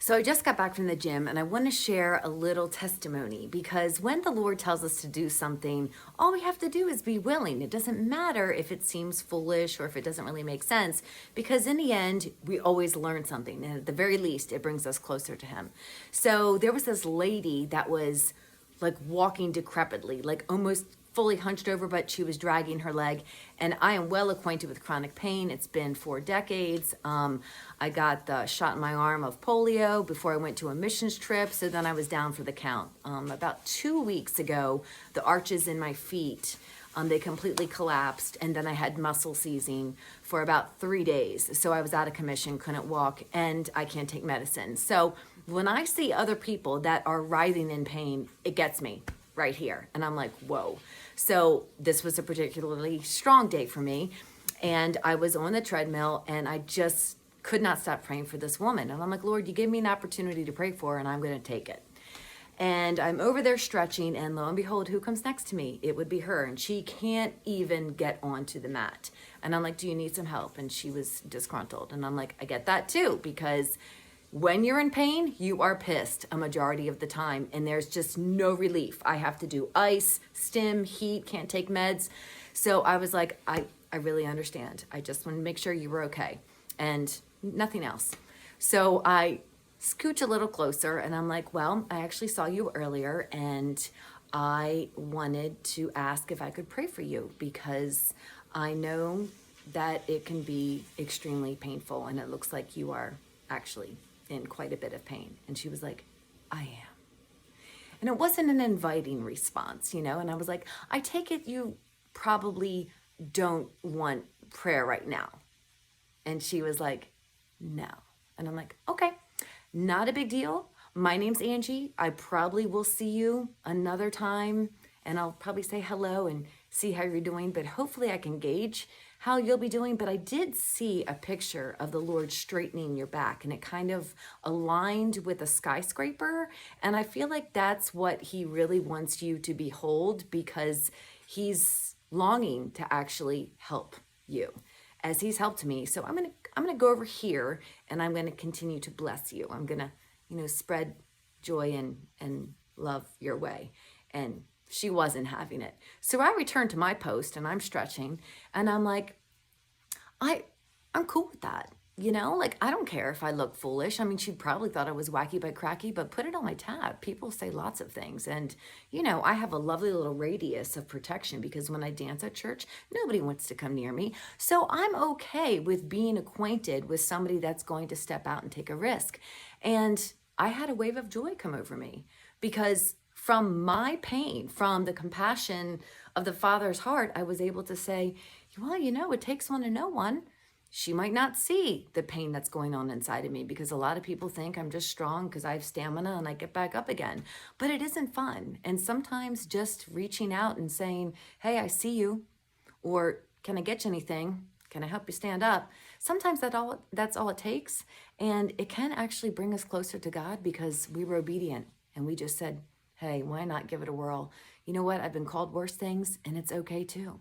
So I just got back from the gym and I want to share a little testimony because when the Lord tells us to do something, all we have to do is be willing. It doesn't matter if it seems foolish or if it doesn't really make sense, because in the end, we always learn something. And at the very least, it brings us closer to Him. So there was this lady that was like walking decrepitly, like almost fully hunched over, but she was dragging her leg. And I am well acquainted with chronic pain. It's been 4 decades. I got the shot in my arm of polio before I went to a missions trip. So then I was down for the count. About 2 weeks ago, the arches in my feet, they completely collapsed. And then I had muscle seizing for about 3 days. So I was out of commission, couldn't walk, and I can't take medicine. So when I see other people that are writhing in pain, it gets me right here. And I'm like, whoa. So this was a particularly strong day for me. And I was on the treadmill and I just could not stop praying for this woman. And I'm like, Lord, you gave me an opportunity to pray for her and I'm going to take it. And I'm over there stretching, and lo and behold, who comes next to me? It would be her. And she can't even get onto the mat. And I'm like, do you need some help? And she was disgruntled. And I'm like, I get that too, because when you're in pain, you are pissed a majority of the time, and there's just no relief. I have to do ice, stim, heat, can't take meds. So I was like, I really understand. I just want to make sure you were okay and nothing else. So I scooch a little closer and I'm like, well, I actually saw you earlier and I wanted to ask if I could pray for you because I know that it can be extremely painful and it looks like you are actually in quite a bit of pain. And she was like, I am. And it wasn't an inviting response, you know? And I was like, I take it you probably don't want prayer right now. And she was like, no. And I'm like, okay, not a big deal. My name's Angie. I probably will see you another time and I'll probably say hello and see how you're doing, but hopefully I can gauge how you'll be doing. But I did see a picture of the Lord straightening your back and it kind of aligned with a skyscraper. And I feel like that's what He really wants you to behold because He's longing to actually help you as He's helped me. So I'm gonna go over here and I'm gonna continue to bless you. I'm gonna, spread joy and love your way. And she wasn't having it. So I returned to my post and I'm stretching and I'm like, I'm cool with that. I don't care if I look foolish. I mean, she probably thought I was wacky but cracky, but put it on my tab. People say lots of things. And, I have a lovely little radius of protection because when I dance at church, nobody wants to come near me. So I'm okay with being acquainted with somebody that's going to step out and take a risk. And I had a wave of joy come over me because from my pain, from the compassion of the Father's heart, I was able to say, well, it takes one to know one. She might not see the pain that's going on inside of me because a lot of people think I'm just strong because I have stamina and I get back up again. But it isn't fun. And sometimes just reaching out and saying, hey, I see you, or can I get you anything? Can I help you stand up? Sometimes that's all it takes. And it can actually bring us closer to God because we were obedient and we just said, hey, why not give it a whirl? You know what? I've been called worse things and it's okay too.